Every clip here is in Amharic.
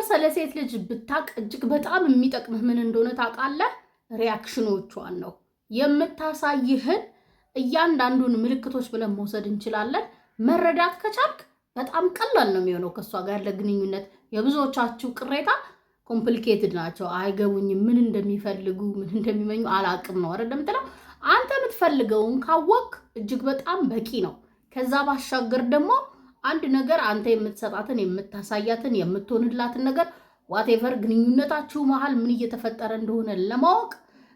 ስለ ሴት ልጅ ብታቅ እጅግ በጣም የሚጠቅምህ ምን እንደሆነ ታውቃለህ? ሪያክሽኖቿን ነው የምታሳይህን እያንዳንዱን ምልክቶች ብለን መውሰድ እንችላለን። መረዳት ከቻልክ በጣም ቀላል ነው የሚሆነው ከሷ ጋር ያለ ግንኙነት። የብዙዎቻችሁ ቅሬታ ኮምፕሊኬትድ ናቸው፣ አይገቡኝም፣ ምን እንደሚፈልጉ ምን እንደሚመኙ አላቅም ነው አይደል የምትለው። አንተ የምትፈልገውን ካወቅ እጅግ በጣም በቂ ነው። ከዛ ባሻገር ደግሞ አንድ ነገር አንተ የምትሰጣትን የምታሳያትን የምትሆንላትን ነገር ዋቴቨር ግንኙነታችሁ መሃል ምን እየተፈጠረ እንደሆነ ለማወቅ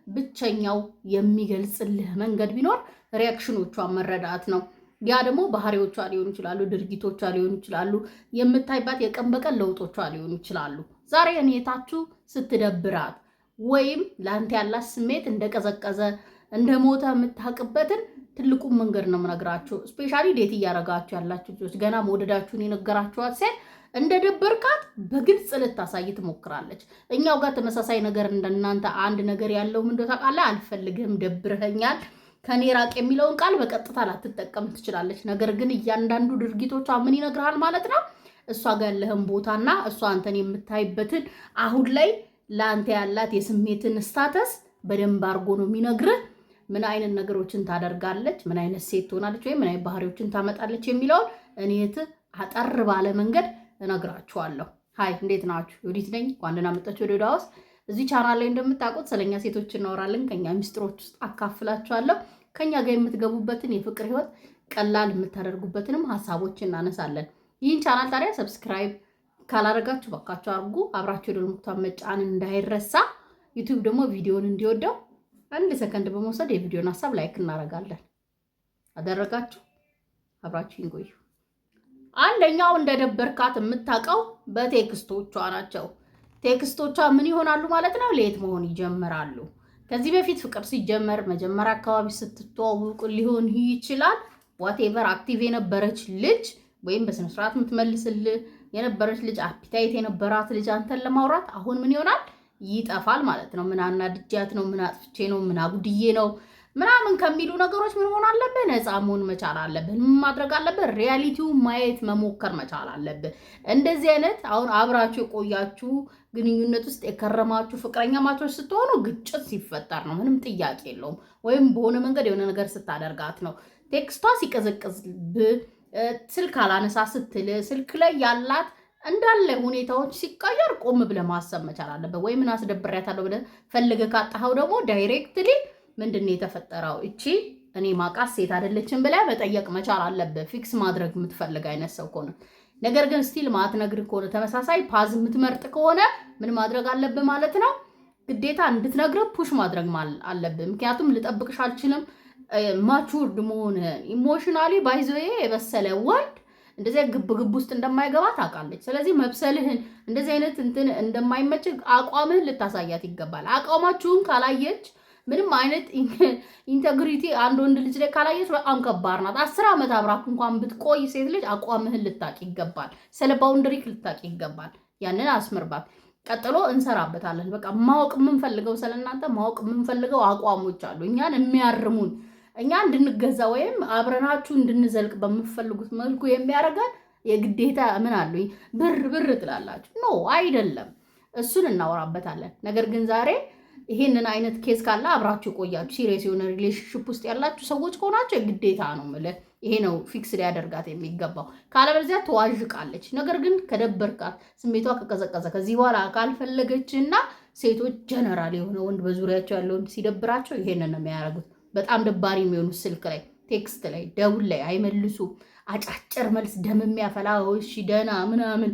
ብቸኛው የሚገልጽልህ መንገድ ቢኖር ሪያክሽኖቿን መረዳት ነው። ያ ደግሞ ባህሪዎቿ ሊሆኑ ይችላሉ፣ ድርጊቶቿ ሊሆኑ ይችላሉ፣ የምታይባት የቀን በቀን ለውጦቿ ሊሆኑ ይችላሉ። ዛሬ እኔታችሁ ስትደብራት ወይም ለአንተ ያላት ስሜት እንደቀዘቀዘ እንደሞተ የምታውቅበትን ትልቁን መንገድ ነው የምነግራችሁ። ስፔሻሊ ዴት እያደረጋችሁ ያላችሁ ልጆች ገና መውደዳችሁን የነገራችኋት ሴት እንደ ደበርካት በግልጽ ልታሳይ ትሞክራለች። እኛው ጋር ተመሳሳይ ነገር እንደናንተ አንድ ነገር ያለው ምን እንደው ታውቃለህ፣ አልፈልግህም፣ ደብረኸኛል፣ ከኔ ራቅ የሚለውን ቃል በቀጥታ ላትጠቀም ትችላለች። ነገር ግን እያንዳንዱ ድርጊቶቿ ምን ይነግርሃል ማለት ነው? እሷ ጋር ያለህን ቦታና እሷ አንተን የምታይበትን አሁን ላይ ለአንተ ያላት የስሜትን ስታተስ በደንብ አድርጎ ነው የሚነግርህ። ምን አይነት ነገሮችን ታደርጋለች፣ ምን አይነት ሴት ትሆናለች፣ ወይም ምን አይነት ባህሪዎችን ታመጣለች የሚለውን እኔት አጠር ባለ መንገድ እነግራችኋለሁ። ሃይ እንዴት ናችሁ? ዮዲት ነኝ። እንኳን ደህና መጣችሁ ወደ ዮድ ሃውስ። እዚህ ቻናል ላይ እንደምታውቁት ስለኛ ሴቶች እናወራለን። ከኛ ሚስጥሮች ውስጥ አካፍላችኋለሁ። ከኛ ጋር የምትገቡበትን የፍቅር ህይወት ቀላል የምታደርጉበትንም ሀሳቦች እናነሳለን። ይህን ቻናል ታዲያ ሰብስክራይብ ካላደረጋችሁ በቃችሁ አድርጉ። አብራችሁ ደሞ መጫን እንዳይረሳ። ዩቲዩብ ደግሞ ቪዲዮን እንዲወደው አንድ ሰከንድ በመውሰድ የቪዲዮን ሀሳብ ላይክ እናደርጋለን። አደረጋችሁ? አብራችሁ ይቆዩ። አንደኛው እንደደበርካት የምታውቀው በቴክስቶቿ ናቸው። ቴክስቶቿ ምን ይሆናሉ ማለት ነው? ሌት መሆን ይጀምራሉ። ከዚህ በፊት ፍቅር ሲጀመር መጀመሪያ አካባቢ ስትተዋወቁ ሊሆን ይችላል። ዋቴቨር አክቲቭ የነበረች ልጅ ወይም በስነ ስርዓት የምትመልስልህ የነበረች ልጅ፣ አፒታይት የነበራት ልጅ አንተን ለማውራት አሁን ምን ይሆናል? ይጠፋል ማለት ነው። ምን አናድጃት ነው፣ ምን አጥፍቼ ነው፣ ምን አጉድዬ ነው ምናምን ከሚሉ ነገሮች ምን ሆን አለብህ? ነፃ መሆን መቻል አለብህ። ምን ማድረግ አለብህ? ሪያሊቲው ማየት መሞከር መቻል አለብህ። እንደዚህ አይነት አሁን አብራችሁ የቆያችሁ ግንኙነት ውስጥ የከረማችሁ ፍቅረኛ ማቾች ስትሆኑ ግጭት ሲፈጠር ነው፣ ምንም ጥያቄ የለውም። ወይም በሆነ መንገድ የሆነ ነገር ስታደርጋት ነው። ቴክስቷ ሲቀዘቅዝብህ፣ ስልክ አላነሳ ስትል፣ ስልክ ላይ ያላት እንዳለ ሁኔታዎች ሲቀየር ቆም ብለህ ማሰብ መቻል አለብህ። ወይ ምን አስደብሬያታለሁ ብለህ ፈልገህ ካጣኸው ደግሞ ዳይሬክትሊ ምንድነው የተፈጠረው፣ እቺ እኔ ማቃስ ሴት አይደለችም ብለህ መጠየቅ መቻል አለብህ። ፊክስ ማድረግ የምትፈልግ አይነት ሰው ከሆነ። ነገር ግን ስቲል ማትነግር ከሆነ ተመሳሳይ ፓዝ የምትመርጥ ከሆነ ምን ማድረግ አለብህ ማለት ነው? ግዴታ እንድትነግር ፑሽ ማድረግ አለብህ። ምክንያቱም ልጠብቅሽ አልችልም፣ ማቹርድ መሆን ኢሞሽናሊ ባይዘው የበሰለ ወንድ እንደዚህ ግብ ውስጥ እንደማይገባ ታውቃለች። ስለዚህ መብሰልህን እንደዚህ አይነት እንትን እንደማይመች አቋምህን ልታሳያት ይገባል። አቋማችሁን ካላየች ምንም አይነት ኢንቴግሪቲ አንድ ወንድ ልጅ ላይ ካላየች በጣም ከባድ ናት። 10 ዓመት አብራክ እንኳን ብትቆይ ሴት ልጅ አቋምህን ልታቂ ይገባል። ስለ ባውንደሪክ ልታቂ ይገባል። ያንን አስምርባት። ቀጥሎ እንሰራበታለን። በቃ ማወቅ የምንፈልገው ስለናንተ ማወቅ የምንፈልገው አቋሞች አሉ፣ እኛን የሚያርሙን፣ እኛ እንድንገዛ ወይም አብረናችሁ እንድንዘልቅ በምትፈልጉት መልኩ የሚያደርገን የግዴታ ምን አሉኝ ብር ትላላችሁ። ኖ አይደለም፣ እሱን እናወራበታለን። ነገር ግን ዛሬ ይሄንን አይነት ኬስ ካለ አብራችሁ ቆያችሁ ሲሪየስ የሆነ ሪሌሽንሺፕ ውስጥ ያላችሁ ሰዎች ከሆናችሁ የግዴታ ነው የምልህ፣ ይሄ ነው ፊክስ ሊያደርጋት የሚገባው። ካለበለዚያ ተዋዥቃለች። ነገር ግን ከደበርካት፣ ስሜቷ ከቀዘቀዘ፣ ከዚህ በኋላ ካልፈለገችና ሴቶች ጀነራል የሆነ ወንድ በዙሪያቸው ያለው ወንድ ሲደብራቸው ይሄንን ነው የሚያደርጉት። በጣም ደባሪ የሚሆኑ ስልክ ላይ፣ ቴክስት ላይ፣ ደውል ላይ አይመልሱም። አጫጭር መልስ ደም የሚያፈላ እሺ ደህና ምናምን።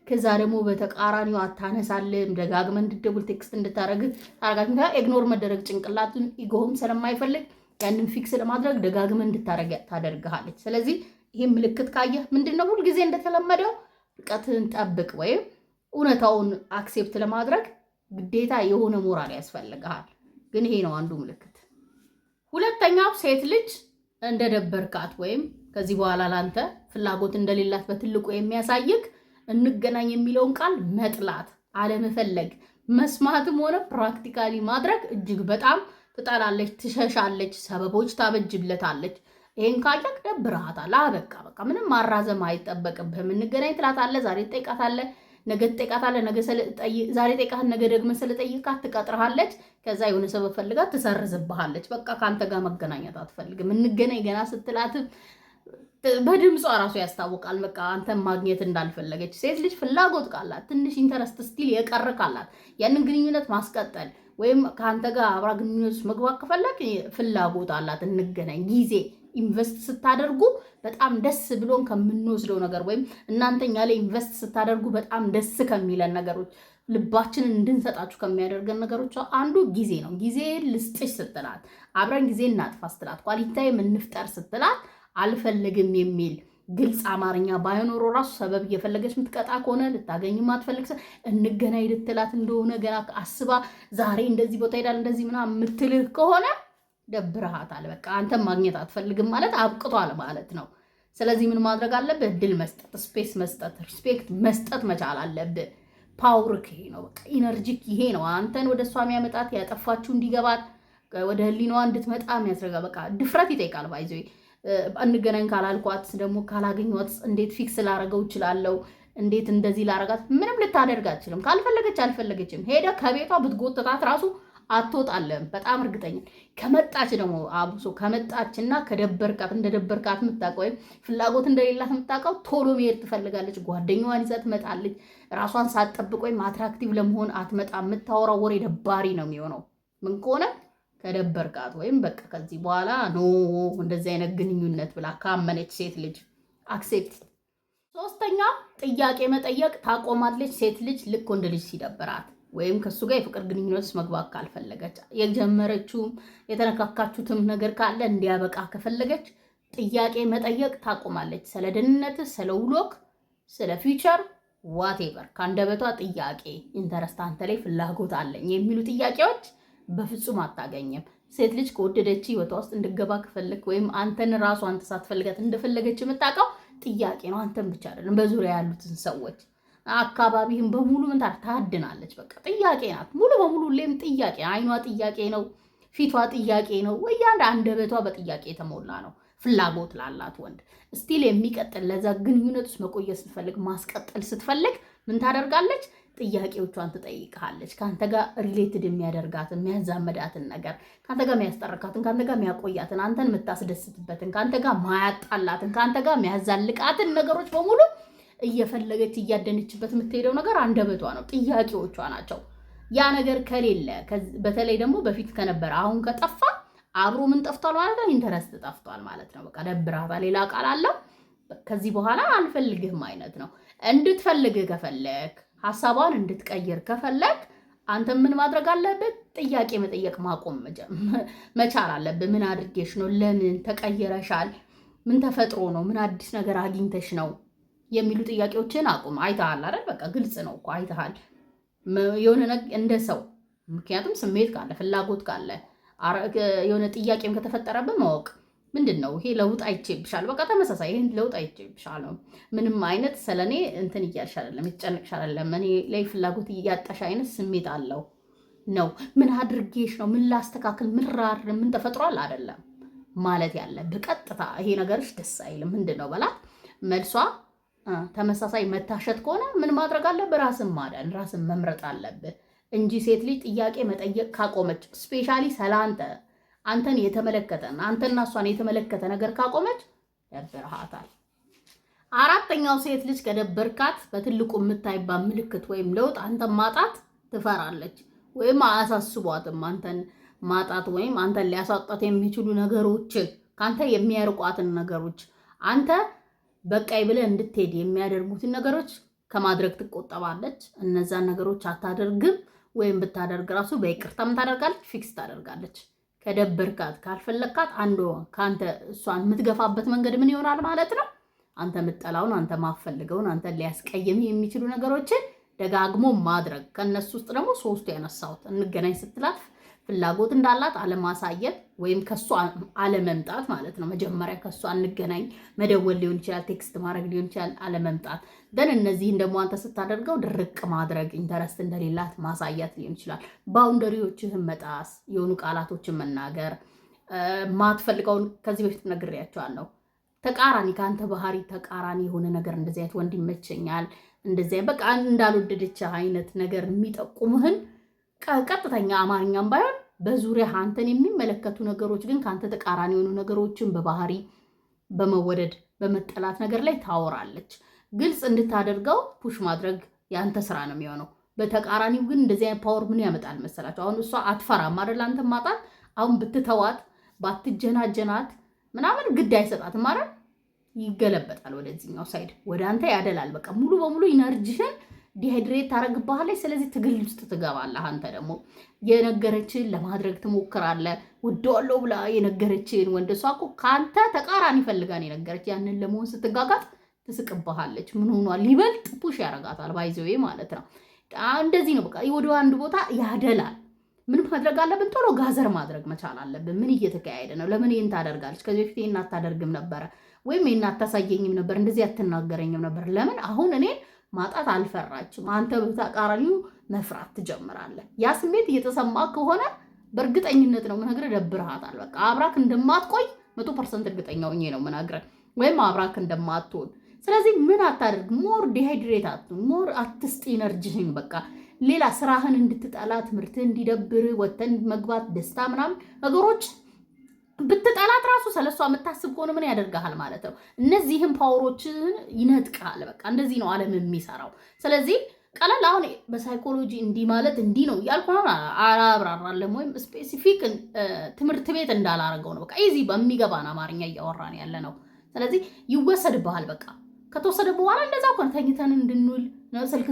ከዛ ደግሞ በተቃራኒው አታነሳልም። ደጋግመህ እንድትደውል ቴክስት እንድታረግ ታረጋት። ኢግኖር መደረግ ጭንቅላቱን ኢጎም ስለማይፈልግ ያንን ፊክስ ለማድረግ ደጋግመህ እንድታረግ ታደርግሃለች። ስለዚህ ይሄ ምልክት ካየህ ምንድነው ሁልጊዜ እንደተለመደው ርቀትህን ጠብቅ። ወይም እውነታውን አክሴፕት ለማድረግ ግዴታ የሆነ ሞራል ያስፈልግሃል። ግን ይሄ ነው አንዱ ምልክት። ሁለተኛው ሴት ልጅ እንደደበርካት ወይም ከዚህ በኋላ ላንተ ፍላጎት እንደሌላት በትልቁ የሚያሳይክ እንገናኝ የሚለውን ቃል መጥላት፣ አለመፈለግ፣ መስማትም ሆነ ፕራክቲካሊ ማድረግ እጅግ በጣም ትጠላለች፣ ትሸሻለች፣ ሰበቦች ታበጅለታለች። ይሄን ካለክ ደብረሃታል። በቃ ምንም ማራዘም አይጠበቅብህም። እንገናኝ ትላታለህ፣ ዛሬ ትጠይቃታለህ። ነገ ትጠይቃታለህ። ዛሬ ጠይቃት፣ ነገ ደግመህ ስለጠይቃት ትቀጥርሃለች። ከዛ የሆነ ሰበብ ፈልጋ ትሰርዝብሃለች። በቃ ከአንተ ጋር መገናኘት አትፈልግም። እንገናኝ ገና ስትላት በድምጿ ራሱ ያስታውቃል። በቃ አንተን ማግኘት እንዳልፈለገች። ሴት ልጅ ፍላጎት ካላት ትንሽ ኢንተረስት ስቲል የቀረ ካላት ያንን ግንኙነት ማስቀጠል ወይም ከአንተ ጋር አብራ ግንኙነት መግባት ከፈለግ ፍላጎት አላት። እንገናኝ ጊዜ ኢንቨስት ስታደርጉ በጣም ደስ ብሎን ከምንወስደው ነገር ወይም እናንተኛ ላይ ኢንቨስት ስታደርጉ በጣም ደስ ከሚለን ነገሮች ልባችንን እንድንሰጣችሁ ከሚያደርገን ነገሮች አንዱ ጊዜ ነው። ጊዜ ልስጥሽ ስትላት፣ አብረን ጊዜ እናጥፋ ስትላት፣ ኳሊቲ ታይም እንፍጠር ስትላት አልፈልግም የሚል ግልጽ አማርኛ ባይኖረው ራሱ ሰበብ እየፈለገች የምትቀጣ ከሆነ ልታገኝ ማትፈልግ እንገናኝ ልትላት እንደሆነ ገና አስባ ዛሬ እንደዚህ ቦታ ሄዳል እንደዚህ ምናምን የምትልህ ከሆነ ደብረሃታል። በቃ አንተም ማግኘት አትፈልግም ማለት አብቅቷል ማለት ነው። ስለዚህ ምን ማድረግ አለብህ? እድል መስጠት፣ ስፔስ መስጠት፣ ሪስፔክት መስጠት መቻል አለብህ። ፓወርክ ይሄ ነው። በቃ ኢነርጂክ ይሄ ነው። አንተን ወደ እሷ የሚያመጣት ያጠፋችሁ እንዲገባት ወደ ህሊናዋ እንድትመጣ የሚያስረጋ በቃ ድፍረት ይጠይቃል። ባይዞ እንገናኝ ካላልኳት ደግሞ ካላገኟት እንዴት ፊክስ ላረገው እችላለሁ? እንዴት እንደዚህ ላረጋት? ምንም ልታደርግ አትችልም። ካልፈለገች አልፈለገችም። ሄደ ከቤቷ ብትጎተታት ራሱ አትወጣለም። በጣም እርግጠኛ ከመጣች ደግሞ አብሶ ከመጣችና ከደበርካት እንደደበርካት የምታውቀው ወይም ፍላጎት እንደሌላት የምታውቀው ቶሎ መሄድ ትፈልጋለች። ጓደኛዋን ይዛ ትመጣለች። ራሷን ሳትጠብቅ ወይም አትራክቲቭ ለመሆን አትመጣም። የምታወራው ወሬ ደባሪ ነው የሚሆነው። ምን ከሆነ ከደበርካት ወይም በቃ ከዚህ በኋላ ኖ እንደዚህ አይነት ግንኙነት ብላ ካመነች ሴት ልጅ አክሴፕት። ሶስተኛ ጥያቄ መጠየቅ ታቆማለች ሴት ልጅ ልክ ወንድ ልጅ ሲደብራት ወይም ከሱ ጋር የፍቅር ግንኙነት መግባት ካልፈለገች የጀመረችውም የተነካካችሁትም ነገር ካለ እንዲያበቃ ከፈለገች ጥያቄ መጠየቅ ታቆማለች። ስለ ደህንነት፣ ስለ ውሎክ፣ ስለ ፊውቸር ዋቴቨር ከአንደበቷ ጥያቄ ኢንተረስት አንተ ላይ ፍላጎት አለኝ የሚሉ ጥያቄዎች በፍጹም አታገኝም። ሴት ልጅ ከወደደች ህይወቷ ውስጥ እንድገባ ከፈለግ ወይም አንተን ራሱ አንተ ሳትፈልጋት እንደፈለገች የምታውቀው ጥያቄ ነው። አንተን ብቻ አይደለም በዙሪያ ያሉትን ሰዎች አካባቢህም በሙሉ ምን ታድናለች። በቃ ጥያቄ ናት ሙሉ በሙሉ ሁሌም ጥያቄ። አይኗ ጥያቄ ነው፣ ፊቷ ጥያቄ ነው። አንደበቷ በጥያቄ የተሞላ ነው። ፍላጎት ላላት ወንድ ስቲል የሚቀጥል ለዛ ግንኙነት ውስጥ መቆየት ስትፈልግ ማስቀጠል ስትፈልግ ምን ታደርጋለች? ጥያቄዎቿን ትጠይቃለች። ከአንተ ጋር ሪሌትድ የሚያደርጋትን የሚያዛመዳትን ነገር ከአንተ ጋር የሚያስጠርካትን ከአንተ ጋር የሚያቆያትን አንተን የምታስደስትበትን ከአንተ ጋር ማያጣላትን ከአንተ ጋር የሚያዛልቃትን ነገሮች በሙሉ እየፈለገች እያደነችበት የምትሄደው ነገር አንደበቷ ነው። ጥያቄዎቿ ናቸው። ያ ነገር ከሌለ በተለይ ደግሞ በፊት ከነበረ አሁን ከጠፋ አብሮ ምን ጠፍቷል ማለት ነው? ኢንተረስት ጠፍቷል ማለት ነው። በቃ ደብራታ ሌላ ቃል አለው። ከዚህ በኋላ አልፈልግህም አይነት ነው። እንድትፈልግህ ከፈለግ ሀሳቧን እንድትቀይር ከፈለግ አንተ ምን ማድረግ አለብህ? ጥያቄ መጠየቅ ማቆም መቻል አለብህ። ምን አድርጌሽ ነው? ለምን ተቀይረሻል? ምን ተፈጥሮ ነው? ምን አዲስ ነገር አግኝተሽ ነው? የሚሉ ጥያቄዎችን አቁም። አይተሃል አይደል? በቃ ግልጽ ነው እኮ አይተሃል። የሆነ እንደ ሰው ምክንያቱም ስሜት ካለ ፍላጎት ካለ የሆነ ጥያቄም ከተፈጠረብህ ማወቅ ምንድን ነው ይሄ ለውጥ አይቼብሻል። በቃ ተመሳሳይ ይሄን ለውጥ አይቼብሻል ነው። ምንም አይነት ስለኔ እንትን እያልሽ አይደለም፣ የተጨነቅሽ አይደለም። እኔ ላይ ፍላጎት እያጣሽ አይነት ስሜት አለው ነው። ምን አድርጌሽ ነው? ምን ላስተካክል? ምን ተፈጥሯል? አይደለም ማለት ያለብህ ቀጥታ ይሄ ነገርሽ ደስ አይልም ምንድን ነው በላት። መልሷ ተመሳሳይ መታሸት ከሆነ ምን ማድረግ አለብህ? ራስን ማዳን፣ ራስን መምረጥ አለብህ እንጂ ሴት ልጅ ጥያቄ መጠየቅ ካቆመች ስፔሻሊ ሰላንተ አንተን የተመለከተን አንተና እሷን የተመለከተ ነገር ካቆመች ያበረሃታል። አራተኛው ሴት ልጅ ከደበርካት በትልቁ የምታይባት ምልክት ወይም ለውጥ አንተን ማጣት ትፈራለች ወይም አያሳስቧትም። አንተን ማጣት ወይም አንተን ሊያሳጣት የሚችሉ ነገሮችን ከአንተ የሚያርቋትን ነገሮች አንተ በቃይ ብለህ እንድትሄድ የሚያደርጉትን ነገሮች ከማድረግ ትቆጠባለች። እነዛን ነገሮች አታደርግም ወይም ብታደርግ ራሱ በይቅርታ ምን ታደርጋለች? ፊክስ ታደርጋለች። ከደበርካት ካልፈለግካት አንዱ ከአንተ እሷን የምትገፋበት መንገድ ምን ይሆናል ማለት ነው? አንተ የምትጠላውን አንተ ማፈልገውን አንተ ሊያስቀይም የሚችሉ ነገሮችን ደጋግሞ ማድረግ። ከነሱ ውስጥ ደግሞ ሶስቱ ያነሳሁት እንገናኝ ስትላት ፍላጎት እንዳላት አለማሳየት ወይም ከሷ አለመምጣት ማለት ነው። መጀመሪያ ከሷ እንገናኝ መደወል ሊሆን ይችላል፣ ቴክስት ማድረግ ሊሆን ይችላል፣ አለመምጣት። ደን እነዚህን ደግሞ አንተ ስታደርገው ድርቅ ማድረግ፣ ኢንተረስት እንደሌላት ማሳየት ሊሆን ይችላል። ባውንደሪዎችህን መጣስ፣ የሆኑ ቃላቶችን መናገር፣ ማትፈልገውን ከዚህ በፊት ነግሬያቸዋለሁ። ተቃራኒ ከአንተ ባህሪ ተቃራኒ የሆነ ነገር እንደዚህ አይነት ወንድ ይመቸኛል፣ እንደዚህ በቃ እንዳልወደደች አይነት ነገር የሚጠቁምህን ቀጥተኛ አማርኛም ባይሆን በዙሪያ አንተን የሚመለከቱ ነገሮች ግን ከአንተ ተቃራኒ የሆኑ ነገሮችን በባህሪ በመወደድ በመጠላት ነገር ላይ ታወራለች። ግልጽ እንድታደርገው ፑሽ ማድረግ ያንተ ስራ ነው የሚሆነው። በተቃራኒው ግን እንደዚህ አይነት ፓወር ምን ያመጣል መሰላችሁ? አሁን እሷ አትፈራም አይደል? አንተ ማጣት አሁን ብትተዋት ባትጀናጀናት ምናምን ግድ አይሰጣትም አይደል? ይገለበጣል ወደዚህኛው ሳይድ ወደ አንተ ያደላል። በቃ ሙሉ በሙሉ ኢነርጂሽን ዲሃይድሬት ታረግብሃለች። ስለዚህ ትግል ውስጥ ትገባለህ። አንተ ደግሞ የነገረችን ለማድረግ ትሞክራለህ። ወደዋለሁ ብላ የነገረችን ወንድ እሷ እኮ ከአንተ ተቃራኒ ፈልጋን የነገረች ያንን ለመሆን ስትጋጋጥ ትስቅብሃለች። ምን ሆኗል? ሊበልጥ ፑሽ ያረጋታል። ባይዘዌ ማለት ነው። እንደዚህ ነው በቃ ወደ አንድ ቦታ ያደላል። ምን ማድረግ አለብን? ቶሎ ጋዘር ማድረግ መቻል አለብን። ምን እየተካሄደ ነው? ለምን ይሄን ታደርጋለች? ከዚህ በፊት ይሄን አታደርግም ነበረ ወይም ይሄን አታሳየኝም ነበር፣ እንደዚህ አትናገረኝም ነበር። ለምን አሁን እኔ ማጣት አልፈራችም? አንተ በተቃራኒው መፍራት ትጀምራለህ። ያ ስሜት እየተሰማ ከሆነ በእርግጠኝነት ነው ምነግርህ ደብርሃታል። በቃ አብራክ እንደማትቆይ 100% እርግጠኛ ሆኜ ነው ምነግርህ፣ ወይም አብራክ እንደማትሆን። ስለዚህ ምን አታደርግ? ሞር ዲሃይድሬት አትሁን፣ ሞር አትስጥ ኢነርጂህን። በቃ ሌላ ስራህን እንድትጠላ፣ ትምህርትህን እንዲደብር፣ ወተን መግባት፣ ደስታ ምናምን ነገሮች ብትጠላት ራሱ ስለሷ የምታስብ ከሆነ ምን ያደርግሃል ማለት ነው? እነዚህም ፓወሮችን ይነጥቃል። በቃ እንደዚህ ነው ዓለም የሚሰራው። ስለዚህ ቀለል አሁን በሳይኮሎጂ እንዲህ ማለት እንዲህ ነው ያልኩ አላብራራለም፣ ወይም ስፔሲፊክ ትምህርት ቤት እንዳላረገው ነው። በቃ ኢዚ በሚገባን አማርኛ እያወራን ያለ ነው። ስለዚህ ይወሰድብሃል። በቃ ከተወሰደ በኋላ እንደዛው ከሆነ ተኝተን እንድንውል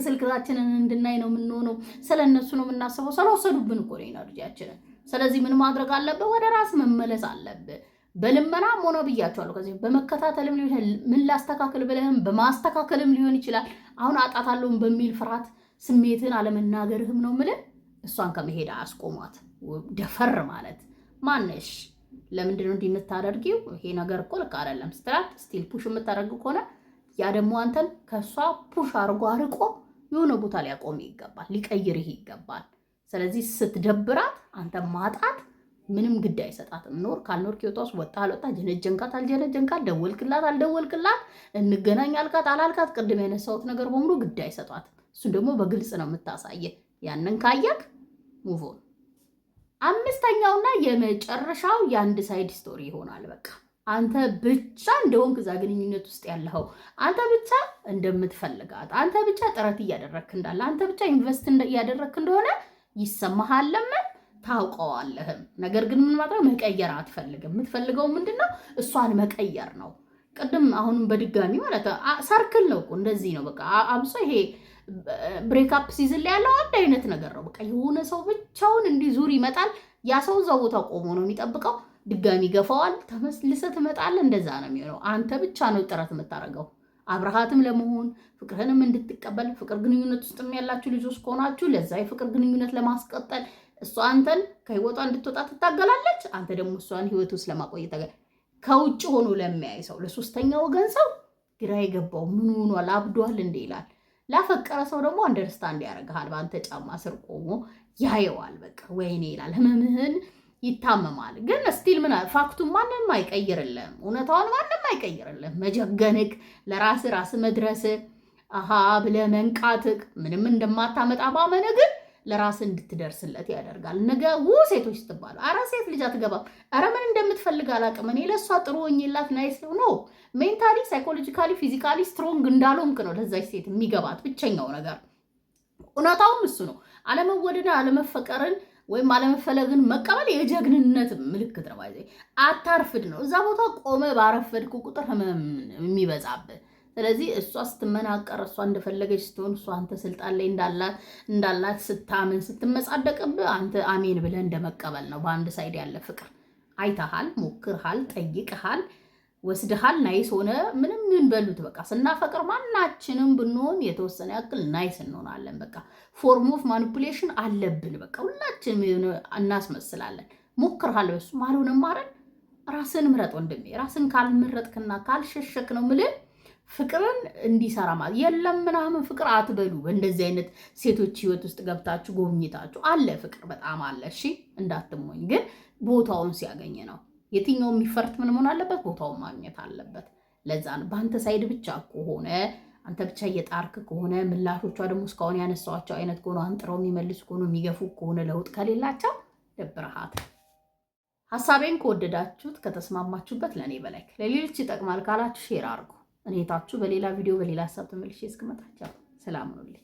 ስልካችንን እንድናይ ነው የምንሆነው። ስለነሱ ነው የምናስበው። ስለወሰዱብን እኮ ነው ኢነርጂያችንን። ስለዚህ ምን ማድረግ አለብህ? ወደ ራስ መመለስ አለብህ። በልመናም ሆነ ብያቸዋለሁ። ከዚህ በመከታተልም ሊሆን ይችላል፣ ምን ላስተካክል ብለህም በማስተካከልም ሊሆን ይችላል። አሁን አጣታለሁም በሚል ፍርሃት ስሜትን አለመናገርህም ነው የምልህ። እሷን ከመሄድ አያስቆሟት። ደፈር ማለት ማነሽ? ለምንድን ነው እንዲህ የምታደርጊው? ይሄ ነገር እኮ ልክ አይደለም ስትላት ስቲል ፑሽ የምታደርግ ከሆነ ያ ደግሞ አንተን ከእሷ ፑሽ አርጎ አርቆ የሆነ ቦታ ሊያቆም ይገባል፣ ሊቀይርህ ይገባል። ስለዚህ ስትደብራት አንተ ማጣት ምንም ግድ አይሰጣትም። ኖር ካልኖር ከወጣስ ወጣ አልወጣ፣ ጀነጀንካት አልጀነጀንካት፣ ደወልክላት አልደወልክላት፣ እንገናኝ አልካት አላልካት፣ ቅድም ያነሳሁት ነገር በሙሉ ግድ አይሰጣትም። እሱን ደግሞ በግልጽ ነው የምታሳየ። ያንን ካየክ ሙቭ ኦን። አምስተኛውና የመጨረሻው የአንድ ሳይድ ስቶሪ ይሆናል። በቃ አንተ ብቻ እንደሆንክ እዛ ግንኙነት ውስጥ ያለኸው፣ አንተ ብቻ እንደምትፈልጋት፣ አንተ ብቻ ጥረት እያደረግክ እንዳለ፣ አንተ ብቻ ኢንቨስት እያደረግክ እንደሆነ ይሰማሃልም ታውቀዋለህም። ነገር ግን ምን ማድረግ መቀየር አትፈልግም። የምትፈልገው ምንድነው? እሷን መቀየር ነው። ቅድም አሁንም በድጋሚ ማለት ሰርክል ነው እኮ እንደዚህ ነው። በቃ አብሶ ይሄ ብሬክአፕ ሲዝን ላይ ያለው አንድ አይነት ነገር ነው። በቃ የሆነ ሰው ብቻውን እንዲህ ዙር ይመጣል። ያ ሰው እዛው ቦታ ቆሞ ነው የሚጠብቀው። ድጋሚ ገፋዋል፣ ተመስልሰህ ትመጣለህ። እንደዛ ነው የሚሆነው። አንተ ብቻ ነው ጥረት የምታደርገው አብረሃትም ለመሆን ፍቅርህንም እንድትቀበል። ፍቅር ግንኙነት ውስጥ ያላችሁ ልጆች ከሆናችሁ ለዛ የፍቅር ግንኙነት ለማስቀጠል እሷ አንተን ከህይወቷ እንድትወጣ ትታገላለች። አንተ ደግሞ እሷን ህይወት ውስጥ ለማቆየት ከውጭ ሆኖ ለሚያይ ሰው፣ ለሶስተኛ ወገን ሰው ግራ የገባው ምን ሆኗል አብዷል እንዴ ይላል። ላፈቀረ ሰው ደግሞ አንደርስታንድ ያደርግሃል። በአንተ ጫማ ስር ቆሞ ያየዋል። በቃ ወይኔ ይላል። ህመምህን ይታመማል። ግን ስቲል ምን ፋክቱን ማንም አይቀይርልህም። እውነታውን ማንም አይቀይርልህም። መጀገንክ፣ ራስ መድረስ፣ አሃ ብለህ መንቃትክ ምንም እንደማታመጣ ባመነ ግን ለራስ እንድትደርስለት ያደርጋል። ነገ ሴቶች ስትባሉ አረ ሴት ልጅ አትገባም፣ አረ ምን እንደምትፈልግ አላውቅም፣ እኔ ለእሷ ጥሩ ሆኜላት ናይስ ነው። ሜንታሊ ሳይኮሎጂካሊ ፊዚካሊ ስትሮንግ እንዳልሆንክ ነው ለዛች ሴት የሚገባት ብቸኛው ነገር። እውነታውም እሱ ነው። አለመወደድን አለመፈቀርን ወይም አለመፈለግን መቀበል የጀግንነት ምልክት ነው። ባይዘ አታርፍድ ነው። እዛ ቦታ ቆመ ባረፈድኩ ቁጥር ህመም የሚበዛብህ። ስለዚህ እሷ ስትመናቀር፣ እሷ እንደፈለገች ስትሆን፣ እሷ አንተ ስልጣን ላይ እንዳላት ስታምን ስትመጻደቅብህ አንተ አሜን ብለህ እንደመቀበል ነው። በአንድ ሳይድ ያለ ፍቅር አይተሃል፣ ሞክርሃል፣ ጠይቀሃል፣ ወስደሃል፣ ናይስ ሆነ። ምንም ምን በሉት በቃ ስናፈቅር ማናችንም ብንሆን የተወሰነ ያክል ናይስ እንሆናለን። በቃ ፎርም ኦፍ ማኒፑሌሽን አለብን። በቃ ሁላችንም እናስመስላለን። ሞክርሃል፣ በሱ አልሆነም አይደል? ራስን ምረጥ ወንድሜ። ራስን ካልመረጥክና ካልሸሸክ ነው የምልህ ፍቅርን እንዲሰራ ማለት የለም ምናምን ፍቅር አትበሉ። እንደዚህ አይነት ሴቶች ህይወት ውስጥ ገብታችሁ ጎብኝታችሁ አለ ፍቅር በጣም አለ። እሺ እንዳትሞኝ፣ ግን ቦታውን ሲያገኝ ነው። የትኛው የሚፈርት ምን መሆን አለበት? ቦታውን ማግኘት አለበት። ለዛ ነው በአንተ ሳይድ ብቻ ከሆነ አንተ ብቻ እየጣርክ ከሆነ ምላሾቿ ደግሞ እስካሁን ያነሳኋቸው አይነት ከሆነ አንጥረው የሚመልሱ ከሆነ የሚገፉ ከሆነ ለውጥ ከሌላቸው ደብረሃት። ሀሳቤን ከወደዳችሁት ከተስማማችሁበት ለእኔ በላይ ለሌሎች ይጠቅማል ካላችሁ ሼር አድርጉ። እኔታችሁ በሌላ ቪዲዮ በሌላ ሀሳብ ተመልሼ እስክመጣ ሰላም ሁኑልኝ።